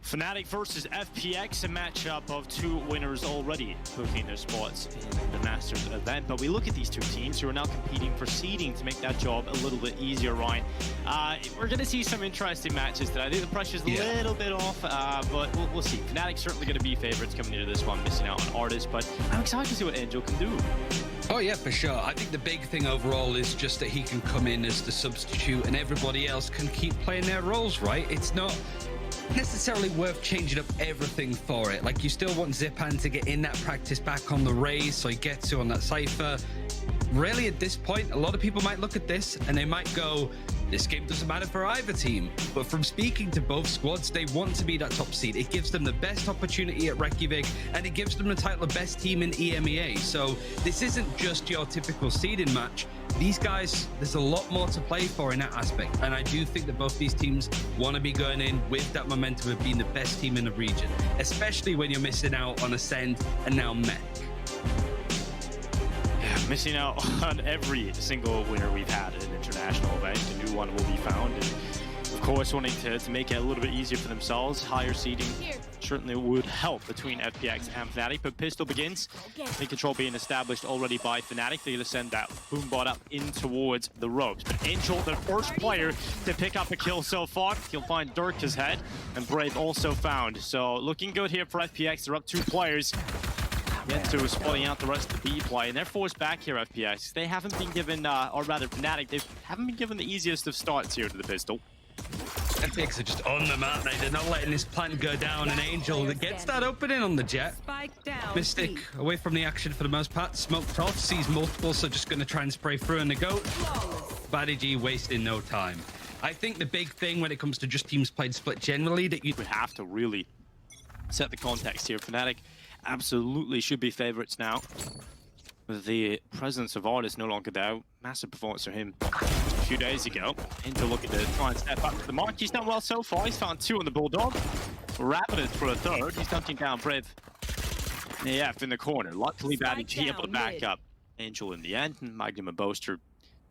FNATIC versus FPX, a matchup of two winners already booking their spots in the Masters event. But we look at these two teams who are now competing for seeding to make that job a little bit easier, Ryan. We're going to see some interesting matches today. I think the pressure's a little bit off, but we'll see. FNATIC's certainly going to be favorites coming into this one, missing out on Artist, but I'm excited to see what Angel can do. Oh yeah, for sure. I think the big thing overall is just that he can come in as the substitute and everybody else can keep playing their roles, right? It's not necessarily worth changing up everything for it. Like, you still want Zipan to get in that practice back on the Raze, so he gets to on that Cypher. Really, at this point, a lot of people might look at this and they might go, this game doesn't matter for either team. But from speaking to both squads, they want to be that top seed. It gives them the best opportunity at Reykjavik, and it gives them the title of best team in EMEA. So this isn't just your typical seeding match. These guys, there's a lot more to play for in that aspect. And I do think that both these teams want to be going in with that momentum of being the best team in the region, especially when you're missing out on Ascend and now Mech. Missing out on every single winner we've had at an international event. A new one will be found, and of course wanting to make it a little bit easier for themselves. Higher seeding certainly would help between FPX and FNATIC, but Pistol begins. Mid control being established already by FNATIC. They're going to send that Boombot up in towards the ropes. But Angel, the first player to pick up a kill so far. He'll find Dirk's head, and Brave also found. So looking good here for FPX. They're up 2 players. Into spotting out the rest of the B play, and they're forced back here, FPX. They haven't been given, or rather FNATIC, they haven't been given the easiest of starts here to the Pistol. FPX are just on them, aren't they? They're not letting this plant go down, and Angel that gets that opening on the Jet. Mystic away from the action for the most part, smoked off, sees multiple, so just going to try and spray through in the goat. Badigi wasting no time. I think the big thing when it comes to just teams played split generally, that you would have to really set the context here. FNATIC absolutely should be favorites now. With the presence of Artist no longer there. Massive performance for him a few days ago. Into looking to try and step up to the mark. He's done well so far. He's found 2 on the Bulldog. Rapid for a 3rd. He's dunking down Brave AF in the corner. Luckily, Badigi able to back up Angel in the end. And Magnum and Boaster,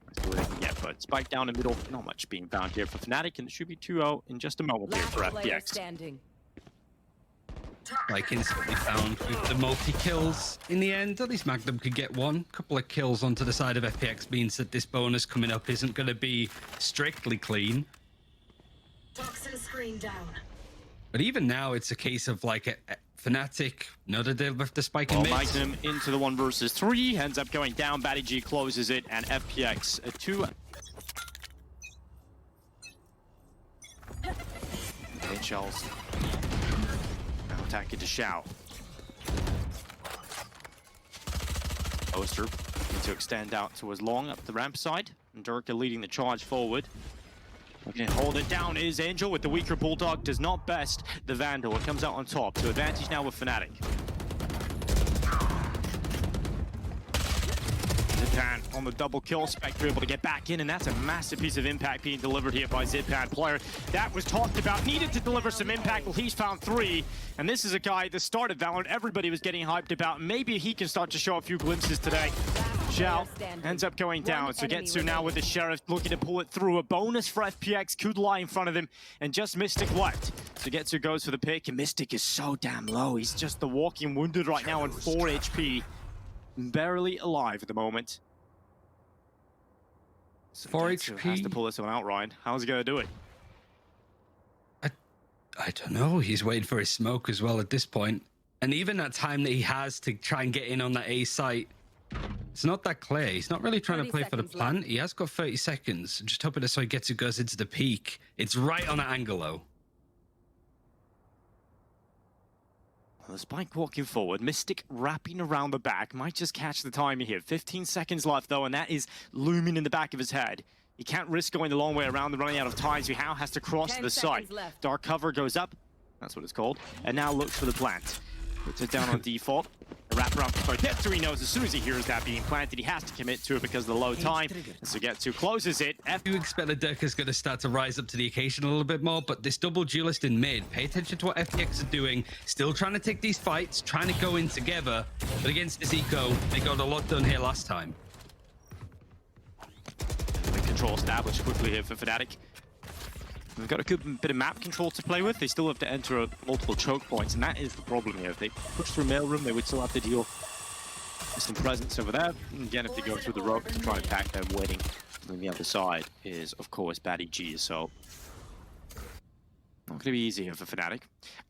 that's what they can get. But Spike down the middle, not much being found here for FNATIC, and it should be 2-0 in just a moment here for FPX. Like instantly found with the multi-kills in the end. At least Magnum could get one. Couple of kills onto the side of FPX means that this bonus coming up isn't going to be strictly clean. Toxin screen down. But even now, it's a case of like a FNATIC, another deal with the spike in mid. Magnum into the 1 versus 3, ends up going down. Badigi closes it, and FPX a 2. Shells. Attack into Shao. Oster looking to extend out towards long up the ramp side. And Dirk leading the charge forward. Looking to hold it down is Angel with the weaker Bulldog. Does not best the Vandal. It comes out on top. So advantage now with FNATIC. Zipan on the double kill. Spectre able to get back in, and that's a massive piece of impact being delivered here by Zipan. Player that was talked about, needed to deliver some impact. Well, he's found 3, and this is a guy at the start of Valorant everybody was getting hyped about. Maybe he can start to show a few glimpses today. Shao ends up going down, so Getsu now with the Sheriff looking to pull it through. A bonus for FPX could lie in front of him, and just Mystic left. So Getsu goes for the pick, and Mystic is so damn low. He's just the walking wounded right now on 4 HP. Barely alive at the moment. So 4 Getsu HP. has to pull this one out, Ryan. How's he going to do it? I don't know. He's waiting for his smoke as well at this point. And even that time that he has to try and get in on that A site, it's not that clear. He's not really trying to play for the plant. He has got 30 seconds. Just hoping that so he goes into the peak. It's right on that angle, though. The Spike walking forward, Mystic wrapping around the back, might just catch the timing here. 15 seconds left though, and that is looming in the back of his head. He can't risk going the long way around. They're running out of time, so he now has to cross the site. Dark cover goes up, that's what it's called, and now looks for the plant. Puts it down on default. Wrap around for Getsu. He knows as soon as he hears that being planted, he has to commit to it because of the low time. So Getsu closes it. I do expect that Dirk is going to start to rise up to the occasion a little bit more, but this double duelist in mid, pay attention to what FPX are doing. Still trying to take these fights, trying to go in together. But against this eco, they got a lot done here last time. The control established quickly here for FNATIC. We've got a good bit of map control to play with. They still have to enter multiple choke points, and that is the problem here. If they push through mailroom, they would still have to deal with some presence over there. And again, if they go through the rope to try and attack them, waiting on the other side is, of course, Batty G. So not going to be easy here for Fnatic.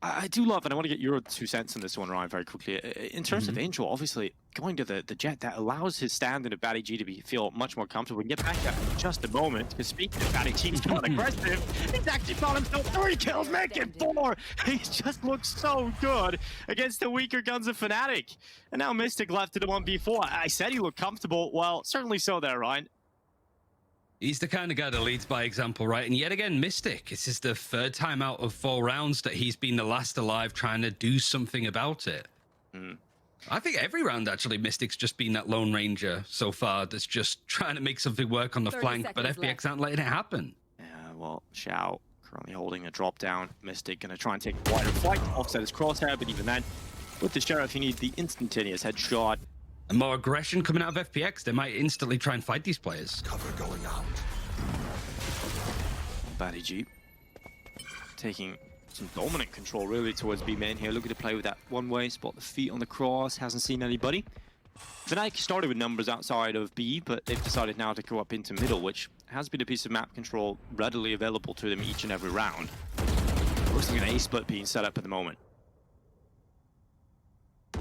I do love, and I want to get your 2 cents on this one, Ryan, very quickly. In terms of Angel, obviously, going to the jet, that allows his stand in a Batty G to feel much more comfortable. We can get back to that in just a moment, because speaking of Batty G, he's not aggressive. He's actually found himself 3 kills, making 4! He just looks so good against the weaker guns of Fnatic. And now Mystic left to the 1v4. I said he looked comfortable. Well, certainly so there, Ryan. He's the kind of guy that leads by example, right? And yet again, Mystic, this is the 3rd time out of 4 rounds that he's been the last alive trying to do something about it. I think every round, actually, Mystic's just been that Lone Ranger so far that's just trying to make something work on the flank, but FPX aren't letting it happen. Yeah, well, Xiao currently holding a drop down. Mystic going to try and take a wider flight, offset his crosshair, but even then, with the Sheriff, you need the instantaneous headshot. And more aggression coming out of FPX, they might instantly try and fight these players. Cover going out. Batty G taking some dominant control really towards B main here, looking to play with that one way, spot the feet on the cross, hasn't seen anybody. Fnatic started with numbers outside of B, but they've decided now to go up into middle, which has been a piece of map control readily available to them each and every round. Looks like an A split being set up at the moment.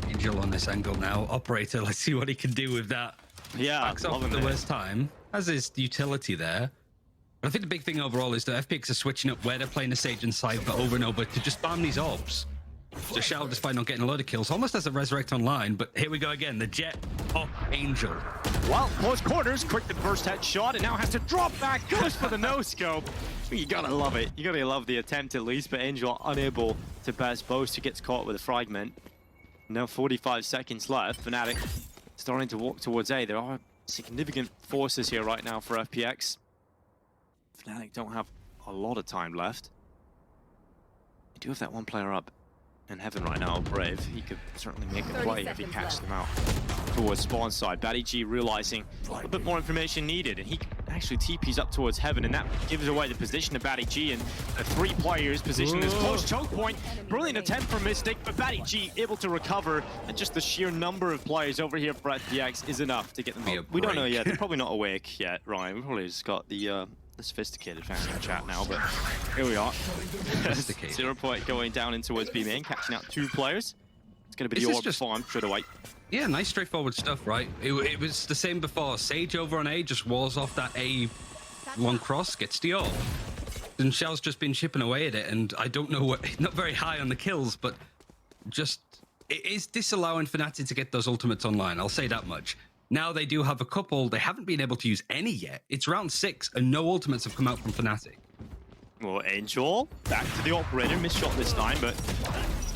Angel on this angle now. Operator, let's see what he can do with that. Yeah, backs off at the worst time. Has his utility there. But I think the big thing overall is that FPX are switching up where they're playing a Sage and Cypher over and over to just spam these orbs. So Xiao, despite not getting a load of kills, almost has a Resurrect online, but here we go again. The Jet up Angel. Well, close quarters, quick the first headshot, and now has to drop back, goes for the no-scope. You gotta love it. You gotta love the attempt at least, but Angel unable to best boast. He gets caught with a fragment. Now 45 seconds left. Fnatic starting to walk towards A. There are significant forces here right now for FPX. Fnatic don't have a lot of time left. They do have that one player up in heaven right now, Brave. He could certainly make a play if he catches them out towards spawn side. Batty G realizing a bit more information needed, and he actually TPs up towards heaven, and that gives away the position of Batty G, and the 3 players positioned as close choke point. Brilliant attempt from Mystic, but Batty G able to recover, and just the sheer number of players over here for FPX is enough to get them out. We don't know yet. They're probably not awake yet, Ryan. We've probably just got the sophisticated fans in the chat now, but here we are. 0 point going down in towards B main, catching out 2 players. It's going to be the orb farm straight away. Yeah, nice straightforward stuff, right? It was the same before. Sage over on A just walls off that A1 cross, gets the orb. And Xiao's just been chipping away at it, and I don't know what, not very high on the kills, but just, it is disallowing Fnatic to get those ultimates online, I'll say that much. Now they do have a couple, they haven't been able to use any yet. It's round 6, and no ultimates have come out from Fnatic. Well, Angel, back to the operator, missed shot this time, but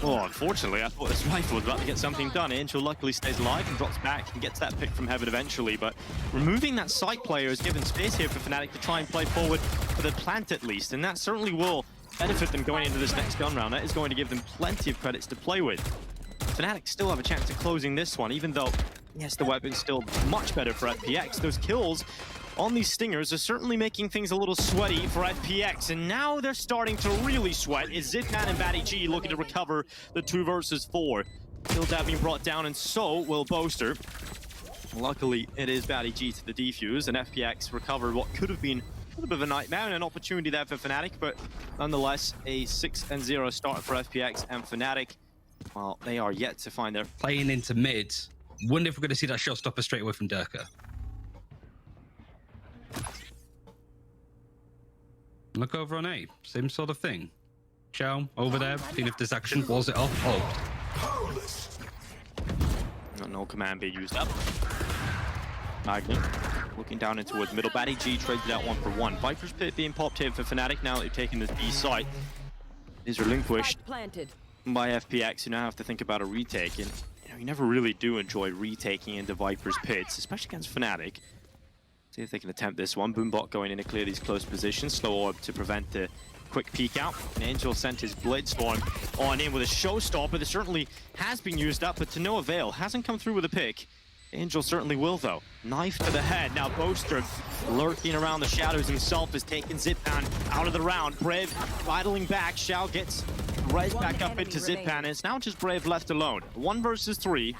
oh, unfortunately, I thought this rifle was about to get something done. Angel luckily stays alive and drops back and gets that pick from heaven eventually, but removing that site player has given space here for Fnatic to try and play forward for the plant at least, and that certainly will benefit them going into this next gun round. That is going to give them plenty of credits to play with. Fnatic still have a chance of closing this one, even though, yes, the weapon's still much better for FPX. Those kills on these stingers are certainly making things a little sweaty for FPX, and now they're starting to really sweat. Is Zidman and Batty G looking to recover the 2 versus 4? Kill dad being brought down, and so will Boaster. Luckily, it is Batty G to the defuse, and FPX recovered what could have been a little bit of a nightmare and an opportunity there for Fnatic, but nonetheless, a 6-0 start for FPX and Fnatic. Well, they are yet to find their... Playing into mid. Wonder if we're going to see that showstopper straight away from Durka. Look over on A. Same sort of thing. Xiao, over there. Seeing if there's action. Walls it off. Oh. No command being used up. Magni looking down in towards middle. Batty G traded out 1 for 1. Viper's Pit being popped here for Fnatic. Now they've taken this B site. Is relinquished by FPX, who now have to think about a retake. And you never really do enjoy retaking into Viper's Pits, especially against Fnatic. See if they can attempt this one. Boombot going in to clear these close positions. Slow orb to prevent the quick peek out. And Angel sent his Blitzstorm on in with a showstopper that certainly has been used up, but to no avail. Hasn't come through with a pick. Angel certainly will, though. Knife to the head. Now Boaster, lurking around the shadows himself, is taking Zipan out of the round. Brave idling back. Shao gets right back up into Zipan, and it's now just Brave left alone. 1 versus 3.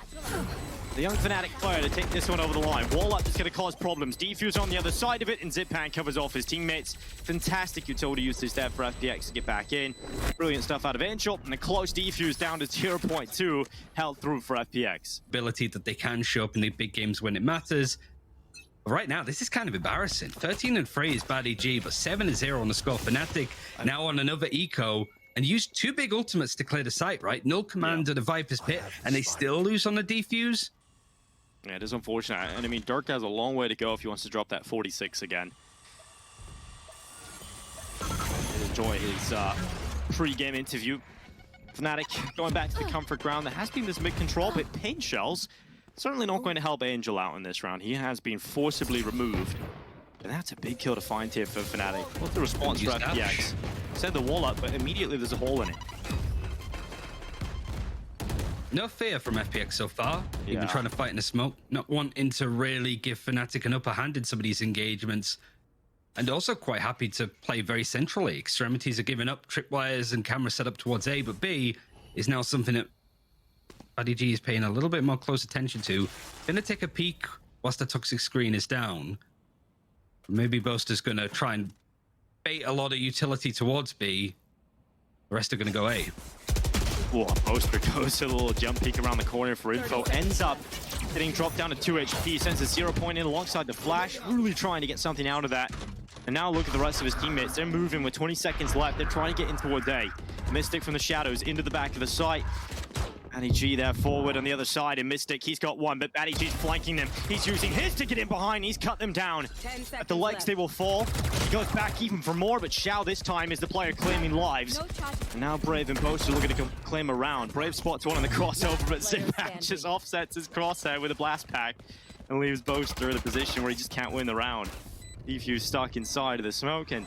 The young FNATIC player to take this one over the line. Wall up is going to cause problems. Defuse on the other side of it, and Zipan covers off his teammates. Fantastic utility usage there for FPX to get back in. Brilliant stuff out of Angel, and a close defuse down to 0.2 held through for FPX. Ability that they can show up in the big games when it matters. But right now, this is kind of embarrassing. 13-3 is bad EG, but 7-0 on the score. FNATIC now on another eco. And used 2 big ultimates to clear the site, right? Null command to the Viper's Pit, and they still lose on the defuse. Yeah, it is unfortunate. And I mean, Dirk has a long way to go if he wants to drop that 46 again. Enjoy his pre-game interview. FNATIC going back to the comfort ground. There has been this mid-control, but paint shells certainly not going to help Angel out in this round. He has been forcibly removed. And that's a big kill to find here for FNATIC. What's the response for FPX? Set the wall up, but immediately there's a hole in it. No fear from FPX so far. Even trying to fight in the smoke, not wanting to really give FNATIC an upper hand in some of these engagements. And also quite happy to play very centrally. Extremities are giving up, tripwires and camera set up towards A, but B is now something that IDG is paying a little bit more close attention to. Gonna take a peek whilst the toxic screen is down. Maybe Boaster's gonna try and bait a lot of utility towards B. The rest are gonna go A. Whoa, Boaster goes a little jump peek around the corner for info. Ends up getting dropped down to 2 HP. Sends a 0 point in alongside the flash. Really trying to get something out of that. And now look at the rest of his teammates. They're moving with 20 seconds left. They're trying to get in towards A. Mystic from the shadows into the back of the site. Batty G there forward on the other side, and Mystic, he's got one, but Batty G's flanking them. He's using his to get in behind. He's cut them down. At the legs, they will fall. He goes back even for more, but Shao this time is the player claiming lives. And now Brave and Boaster looking to claim a round. Brave spots one on the crossover, but Zipak just offsets his crosshair with a blast pack and leaves Boaster in a position where he just can't win the round. Defuse stuck inside of the smoke, and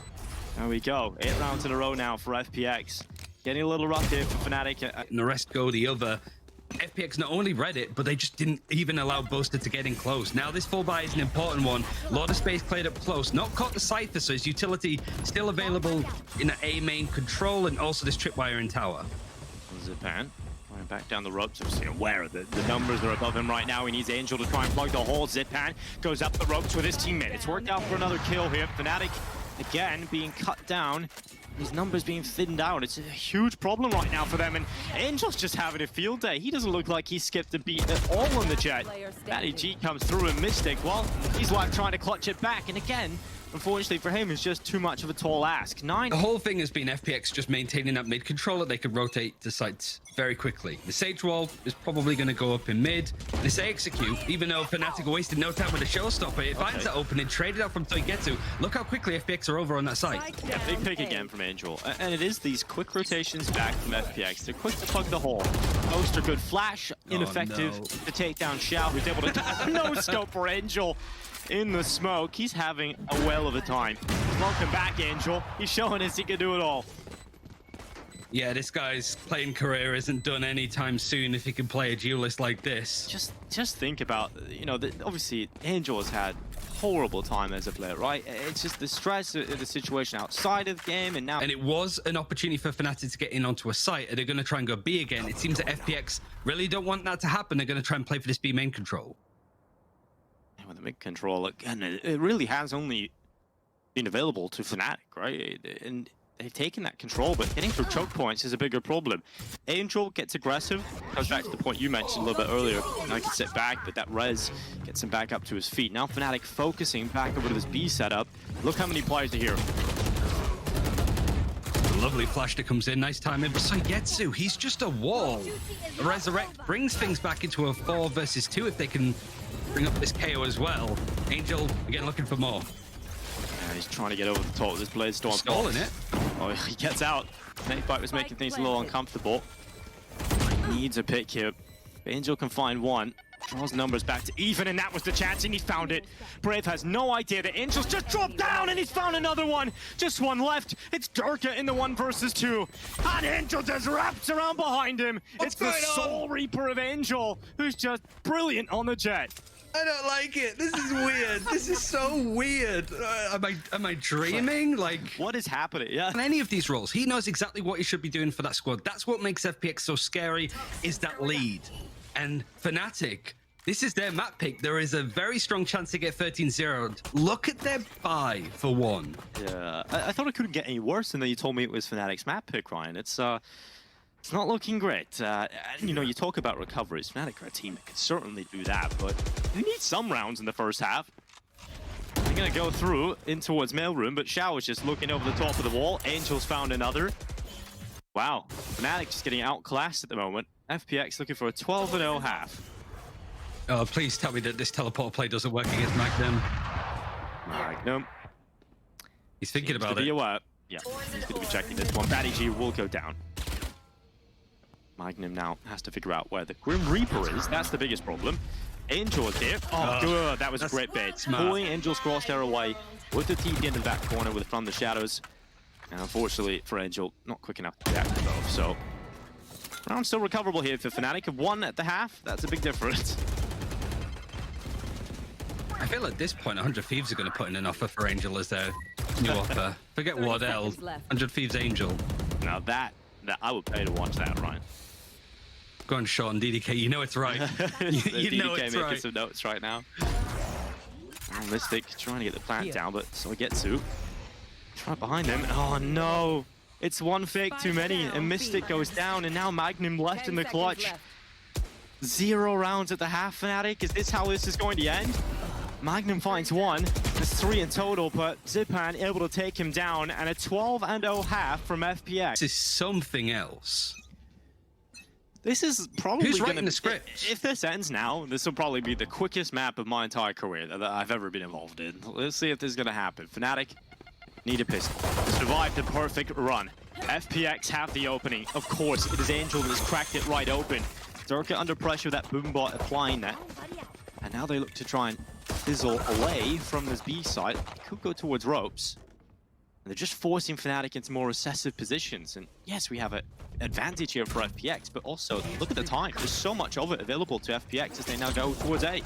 there we go. 8 rounds in a row now for FPX. Getting a little rough here for FNATIC. And the rest go the other. FPX not only read it, but they just didn't even allow Boaster to get in close. Now this full buy is an important one. A lot of space cleared up close. Not caught the Cypher, so his utility still available in an A main control, and also this tripwire in tower. Zipan going back down the ropes. Obviously aware of the numbers that are above him right now. He needs Angel to try and plug the hole. Zipan goes up the ropes with his teammate. It's worked out for another kill here. FNATIC again being cut down. His numbers being thinned out. It's a huge problem right now for them, and Angel's just having a field day. He doesn't look like he skipped a beat at all on the jet. Batty G comes through, and Mystic, well, he's like trying to clutch it back, and again, unfortunately for him, it's just too much of a tall ask. The whole thing has been FPX just maintaining that mid control that they could rotate the sites very quickly. The Sage Wall is probably going to go up in mid. This A execute, even though FNATIC wasted no time with a showstopper, it finds that opening, traded out from Toigetsu. Look how quickly FPX are over on that site. Yeah, big pick again from Angel. And it is these quick rotations back from FPX. They're quick to plug the hole. Boaster good flash, ineffective to take down Shao, who's able to no scope for Angel. In the smoke, he's having a whale of a time. Welcome back, Angel. He's showing us he can do it all. Yeah, this guy's playing career isn't done anytime soon if he can play a duelist like this. Just think about, you know, obviously Angel has had horrible time as a player, right? It's just the stress of the situation outside of the game, and now... And it was an opportunity for FNATIC to get in onto a site, and they're going to try and go B again. It seems that FPX really don't want that to happen. They're going to try and play for this B main control. With the mid control, again, it really has only been available to FNATIC, right? And they've taken that control, but getting through choke points is a bigger problem. Angel gets aggressive, goes back to the point you mentioned a little bit earlier. Now he can sit back, but that res gets him back up to his feet. Now FNATIC focusing back over to this B setup. Look how many players are here. Lovely flash that comes in, nice timing, but Soigetsu, he's just a wall. Resurrect brings things back into a 4 versus 2 if they can bring up this KO as well. Angel, again, looking for more. Yeah, he's trying to get over the top of this Blade Storm. Stalling it. Oh, he gets out. Nightbite was making things a little uncomfortable. He needs a pick here. Angel can find one. Draws numbers back to even, and that was the chance, and he found it. Brave has no idea that Angel's just dropped down, and he's found another one. Just one left. It's Durka in the 1 versus 2. And Angel just wraps around behind him. It's the Soul Reaper of Angel, who's just brilliant on the jet. I don't like it. This is weird. This is so weird. Am I dreaming? Like, what is happening? Yeah. on any of these roles, he knows exactly what he should be doing for that squad. That's what makes FPX so scary, is that lead. And FNATIC, this is their map pick. There is a very strong chance to get 13-0'd. Look at their buy for one. Yeah, I thought it couldn't get any worse, and then you told me it was FNATIC's map pick, Ryan. It's not looking great. You know, you talk about recoveries. FNATIC are a team that can certainly do that, but they need some rounds in the first half. They're gonna go through in towards mailroom, but Xiao is just looking over the top of the wall. Angel's found another. Wow, FNATIC just getting outclassed at the moment. FPX looking for a 12-0 half. Oh, please tell me that this teleport play doesn't work against Magnum. Magnum. He's thinking about it. Yeah, he's going to be checking this one. BaddyG will go down. Magnum now has to figure out where the Grim Reaper is. That's the biggest problem. Angel is here. Oh, good. That was a great bait. Pulling Angel's crosshair away with the TP into that corner with from the shadows. And unfortunately for Angel, not quick enough to react to both. So, round still recoverable here for FNATIC. 1 at the half. That's a big difference. I feel at this point, 100 Thieves are going to put in an offer for Angel as their new offer. Forget Wardell. 100 Thieves Angel. Now that I would pay to watch that, Ryan. Go on, Sean, DDK, you know it's right. you know it's making right. some notes right now. Oh, Mystic trying to get the plant down, but so gets to. Right behind him. Oh no! It's one fake too many, and Mystic goes down, and now Magnum left in the clutch. 0 rounds at the half, FNATIC. Is this how this is going to end? Magnum finds 1. There's 3 in total, but Zipan able to take him down, and a 12-0 half from FPX. This is something else. This is probably Who's gonna writing the script? If this ends now, this will probably be the quickest map of my entire career that I've ever been involved in. Let's see if this is gonna happen. FNATIC need a pistol. Survive the perfect run. FPX have the opening. Of course, it is Angel that has cracked it right open. Durka under pressure, that Boombot applying that. And now they look to try and fizzle away from this B site. Could go towards ropes. And they're just forcing FNATIC into more recessive positions. And yes, we have an advantage here for FPX, but also look at the time. There's so much of it available to FPX as they now go towards A.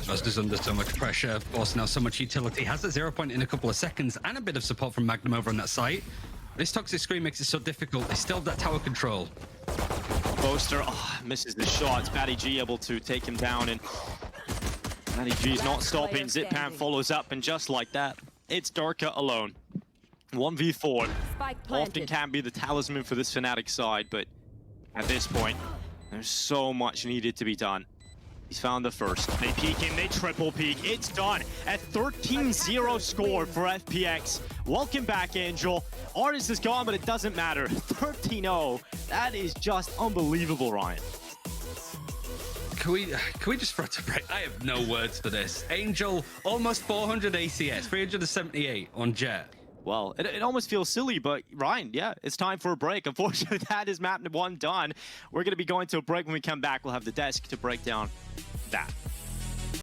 Buster's under so much pressure, of course, now so much utility. Has a 0 point in a couple of seconds and a bit of support from Magnum over on that site. This toxic screen makes it so difficult. They still have that tower control. Boaster misses the shot. BaddyG able to take him down, and BaddyG's not stopping. Zipan follows up, and just like that, it's Durka alone. 1v4. Often can be the talisman for this FNATIC side, but at this point, there's so much needed to be done. He's found the first. They peek him, they triple peek. It's done. A 13-0 score for FPX. Welcome back, Angel. Artist is gone, but it doesn't matter. 13-0. That is just unbelievable, Ryan. Can we just throw it to break? I have no words for this. Angel, almost 400 ACS, 378 on Jet. Well, it almost feels silly, but Ryan, yeah, it's time for a break. Unfortunately, that is map 1 done. We're going to be going to a break. When we come back, we'll have the desk to break down that.